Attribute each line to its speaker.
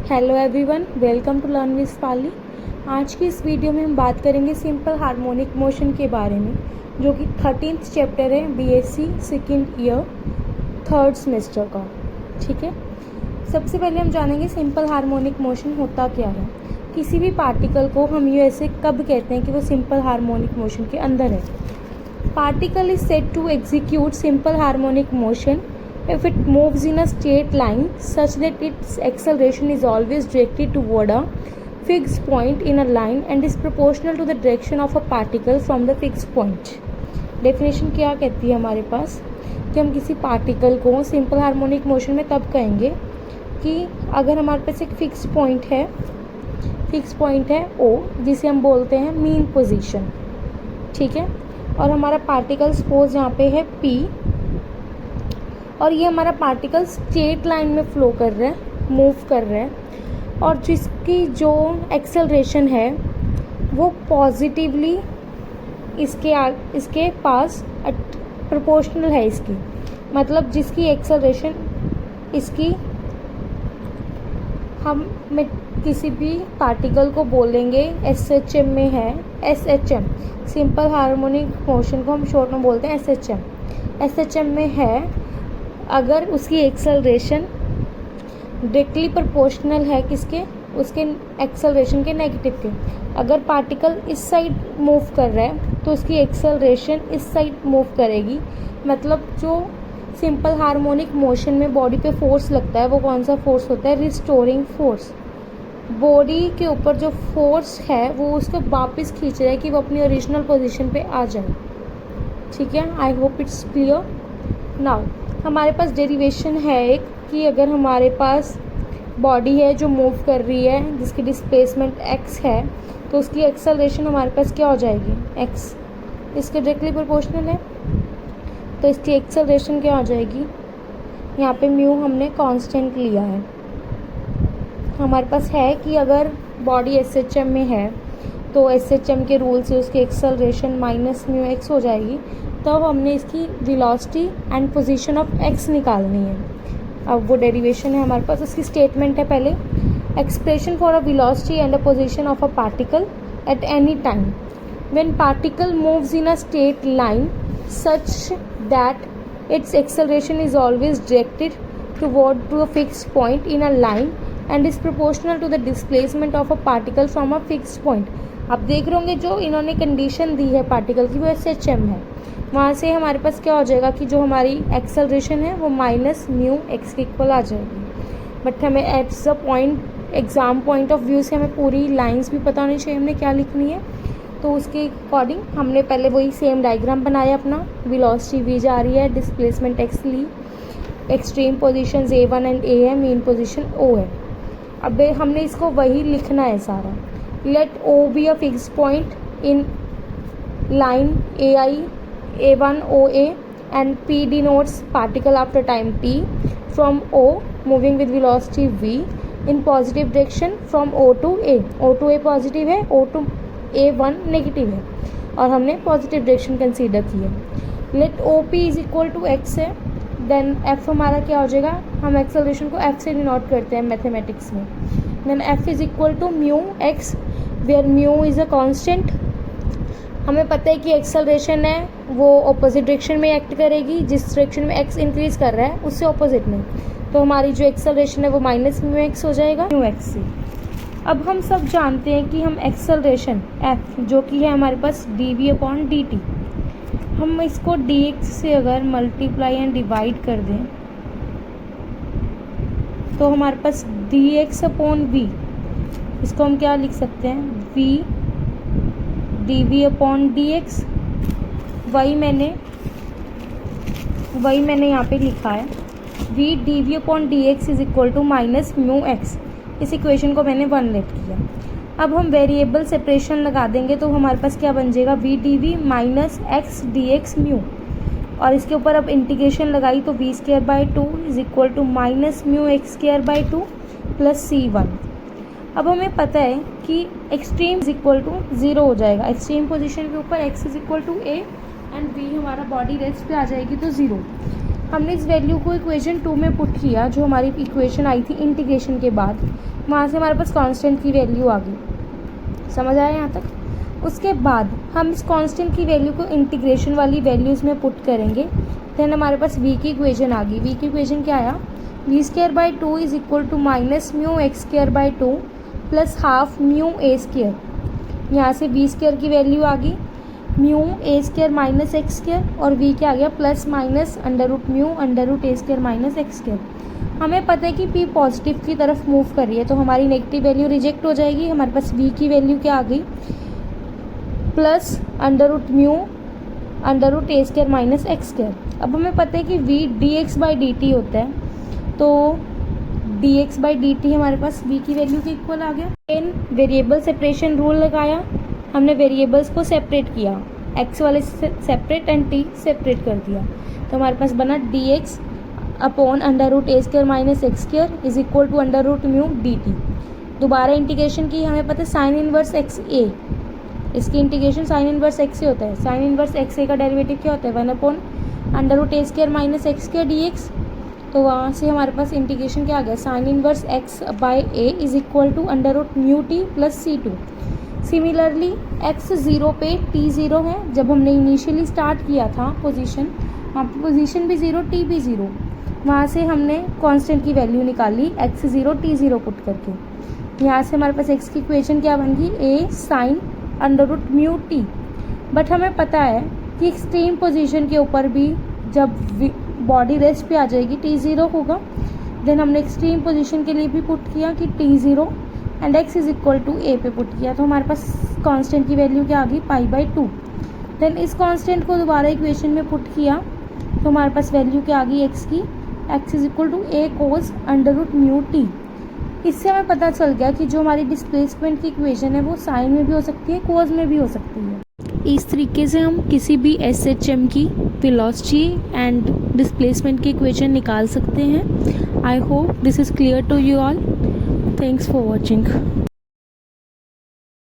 Speaker 1: Hello everyone, welcome to learn with Pali. आज की इस वीडियो में हम बात करेंगे सिंपल हार्मोनिक मोशन के बारे में, जो कि 13th चैप्टर है BSc second year third semester का। ठीक है, सबसे पहले हम जानेंगे सिंपल हार्मोनिक मोशन होता क्या है। किसी भी पार्टिकल को हम ये ऐसे कब कहते हैं कि वो सिंपल हार्मोनिक मोशन के अंदर है। Particle is said to execute simple harmonic motion if it moves in a straight line such that its acceleration is always directed toward a fixed point in a line and is proportional to the direction of a particle from the fixed point। Definition क्या कहती है हमारे पास कि हम किसी particle को simple harmonic motion में तब कहेंगे कि अगर हमारे पास एक फिक्स पॉइंट है ओ, जिसे हम बोलते हैं मीन पोजीशन। ठीक है, और हमारा पार्टिकल सपोज यहाँ पे है पी, और ये हमारा पार्टिकल स्ट्रेट लाइन में फ्लो कर रहा है, मूव कर रहा है, और जिसकी जो एक्सेलरेशन है वो पॉजिटिवली इसके पास प्रोपोर्शनल है इसकी, मतलब जिसकी एक्सेलरेशन इसकी, हम किसी भी पार्टिकल को बोलेंगे SHM में है, SHM सिंपल हार्मोनिक मोशन को हम शॉर्ट में बोलते हैं SHM में है, अगर उसकी एक्सेलरेशन डायरेक्टली प्रोपोर्शनल है किसके, उसके एक्सेलरेशन के नेगेटिव के। अगर पार्टिकल इस साइड मूव कर रहा है तो उसकी एक्सेलरेशन इस साइड मूव करेगी। मतलब जो सिंपल हार्मोनिक मोशन में बॉडी पे फोर्स लगता है वो कौन सा फोर्स होता है, रिस्टोरिंग फोर्स। बॉडी के ऊपर जो फोर्स है वो उसको वापस खींच रहा है कि वो अपनी ओरिजिनल पोजीशन पे आ जाए। ठीक है, I hope it's clear. Now हमारे पास डेरिवेशन है एक कि अगर हमारे पास बॉडी है जो मूव कर रही है, जिसकी डिस्प्लेसमेंट x है, तो उसकी एक्सेलरेशन हमारे पास क्या हो जाएगी, x इसके डायरेक्टली प्रोपोर्शनल है, तो इसकी एक्सेलरेशन क्या हो जाएगी, यहाँ पे म्यू हमने कांस्टेंट लिया है। हमारे पास है कि अगर बॉडी SHM में है तो SHM के रूल से उसकी एक्सेलरेशन माइनस म्यू x हो जाएगी। तब हमने इसकी velocity and position of x निकालनी है। अब वो डेरिवेशन है हमारे पास, उसकी स्टेटमेंट है पहले, expression for a velocity and a position of a particle at any time when particle moves in a straight line such that its acceleration is always directed to a fixed point in a line and is proportional to the displacement of a particle from a fixed point. आप देख रहे होंगे जो इन्होंने condition दी है particle की वो SHM है, वहाँ से हमारे पास क्या हो जाएगा कि जो हमारी एक्सेलरेशन है वो माइनस म्यू x के इक्वल आ जाएगी। बट हमें at the point exam point of view से हमें पूरी लाइंस भी पता होनी चाहिए हमने क्या लिखनी है, तो उसके अकॉर्डिंग हमने पहले वही सेम डायग्राम बनाया अपना। वेलोसिटी v जा रही है, डिस्प्लेसमेंट x ली, extreme position A1 and A है, मेन पोजिशन O है। अब हमने इसको वही लिखना है सारा। Let O be a fix point in line A1 OA and P denotes particle after time t from O moving with velocity v in positive direction from O to A। O to A positive है, O to A1 negative है, और हमने positive direction consider की है। Let OP is equal to x है, then F हमारा क्या हो जाएगा, हम एक्सेलरेशन को F से डिनोट करते हैं मैथमेटिक्स में। Then F is equal to mu x where mu is a constant. हमें पता है कि एक्सेलरेशन है वो ऑपोजिट डायरेक्शन में एक्ट करेगी, जिस डायरेक्शन में x इंक्रीज कर रहा है उससे ऑपोजिट में, तो हमारी जो एक्सेलरेशन है वो माइनस म्यू x हो जाएगा म्यू x से। अब हम सब जानते हैं कि हम एक्सेलरेशन f जो कि है हमारे पास dv/dt, हम इसको dx से अगर मल्टीप्लाई एंड डिवाइड कर दें तो हमारे पास dx/v, इसको हम क्या लिख सकते हैं, v dv/dx। वही मैंने यहाँ पे लिखा है, v dv/dx is equal to minus mu x। इस इक्वेशन को मैंने 1 लेट किया। अब हम वेरिएबल सेपरेशन लगा देंगे तो हमारे पास क्या बन जाएगा, v dv minus x dx mu, और इसके ऊपर अब इंटीग्रेशन लगाई तो v²/2 is equal to minus mu x²/2 plus c1। अब हमें पता है कि एक्सट्रीम इज इक्वल टू 0 हो जाएगा, एक्सट्रीम पोजीशन के ऊपर x is equal to a and v हमारा बॉडी रेस्ट पे आ जाएगी तो 0। हमने इस वैल्यू को इक्वेशन 2 में पुट किया, जो हमारी इक्वेशन आई थी इंटीग्रेशन के बाद, वहाँ से हमारे पास कांस्टेंट की वैल्यू आ गई। समझ आया यहाँ तक? उसके बाद हम इस कांस्टेंट की वैल्यू को इंटीग्रेशन वाली वैल्यूज़ में पुट करेंगे, देन हमारे पास v की इक्वेशन आ गई। v की इक्वेशन क्या आया? v² is equal to minus mu x² plus half mu a²। यहाँ से v² की वैल्यू आ गई म्यू a² माइनस x², और v क्या आ गया? Plus minus √mu √a² minus x²। हमें पता है कि p पॉजिटिव की तरफ मूव कर रही है, तो हमारी नेगेटिव वैल्यू रिजेक्ट हो जाएगी। हमारे पास v की वैल्यू क्या आ गई? Plus √mu √a² minus x²। अब हमें पता है कि v dx/dt होता है, तो dx/dt हमारे पास v की वैल्यू के इक्वल आ गया। इन वेरिएबल सेपरेशन रूल लगाया, हमने वेरिएबल्स को सेपरेट किया, x वाले सेपरेट एंड t सेपरेट कर दिया, तो हमारे पास बना dx upon √a² minus x² is equal to √म्यू dt। दोबारा इंटीग्रेशन की, हमें पता है साइन इनवर्स एक्स ए, इसकी इंटीग्रेशन साइन इनवर्स एक्स से होता है। साइन इनवर्स एक्स ए का डेरिवेटिव क्या होता है? 1 upon √a² minus x² dx। तो वहाँ से हमारे पास इंटीग्रेशन क्या आ गया? Sine inverse x by a is equal to √म्यू t plus c2। Similarly x 0 पे t 0 है, जब हमने इनिशियली स्टार्ट किया था पोजीशन, वहाँ पे पोजीशन भी 0 t भी 0, वहाँ से हमने कांस्टेंट की वैल्यू निकाली x 0 t 0 पुट करके। यहाँ से हमारे पास x की इक्वेशन क्या बन गई? a साइन √म्यू टी। बट हमें पता है कि एक्सट्रीम पोजीशन के ऊपर भी जब बॉडी रेस्ट पे आ जाएगी t 0 होगा। देन हमने एक्सट्रीम पोजीशन के लिए भी पुट किया कि t 0 and x is equal to a पे पुट किया, तो हमारे पास कांस्टेंट की वैल्यू क्या आ गई? π/2। देन इस कांस्टेंट को दोबारा इक्वेशन में पुट किया, तो हमारे पास वैल्यू क्या आ गई x की? x is equal to a cos √म्यू टी। इससे हमें पता चल गया कि जो हमारी डिस्प्लेसमेंट की इक्वेशन है वो साइन में भी हो सकती है, कोस में भी हो सकती है। इस तरीके से हम किसी भी SHM की वेलोसिटी एंड डिस्प्लेसमेंट की इक्वेशन निकाल सकते हैं। I hope this is clear to you all. Thanks for watching.